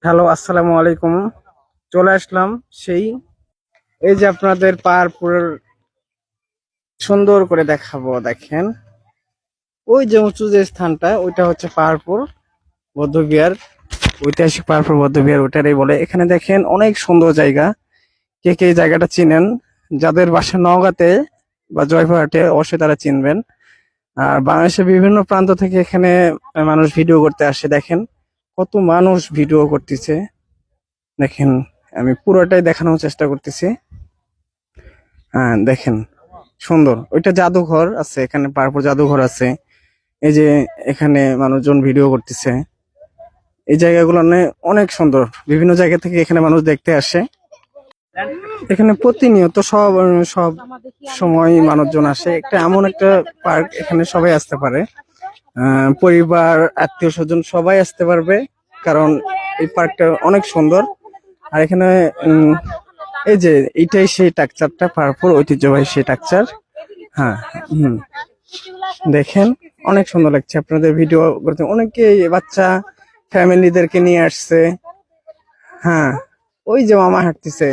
Hello, আসসালামু আলাইকুম। চলে আসলাম সেই এই যে আপনাদের পাহাড়পুর সুন্দর করে দেখাবো। দেখেন, ওই যে উঁচু যে স্থানটা, ওইটা হচ্ছে পাহাড়পুর বৌদ্ধবিহার, ঐতিহাসিক পাহাড়পুর বৌদ্ধবিহার, ওটারই বলে। এখানে দেখেন অনেক সুন্দর জায়গা। কে কে এই জায়গাটা চিনেন? যাদের বাসা নওগাঁতে বা জয়পুরহাটে, অবশ্যই তারা চিনবেন। আর বাংলাদেশের বিভিন্ন প্রান্ত থেকে এখানে মানুষ ভিডিও করতে আসে। দেখেন কত মানুষ ভিডিও করতেছে। দেখেন, আমি পুরোটাই দেখানোর চেষ্টা করতেছি। হ্যাঁ, দেখেন সুন্দর। ওইটা জাদুঘর আছে, এখানে পাহাড়পুর জাদুঘর আছে। এই যে এখানে মানুষজন ভিডিও করতেছে। এই জায়গাগুলো অনেক সুন্দর। বিভিন্ন জায়গা থেকে এখানে মানুষ দেখতে আসে। এখানে প্রতিনিয়ত সব সব সময় মানুষজন আসে। একটা এমন একটা পার্ক, এখানে সবাই আসতে পারে। পরিবার, আত্মীয় স্বজন সবাই আসতে পারবে, কারণ এই পার্কটা অনেক সুন্দর। আর এখানে এই যে এইটাই সেই টাকচারটা, পাহাড়পুর ঐতিহ্যবাহী সেই টাকচার। হ্যাঁ, হুম, দেখেন অনেক সুন্দর লাগছে। আপনাদের ভিডিও করতে অনেকে বাচ্চা ফ্যামিলিদেরকে নিয়ে আসছে। হ্যাঁ, ওই যে মামা হাঁটতেছে।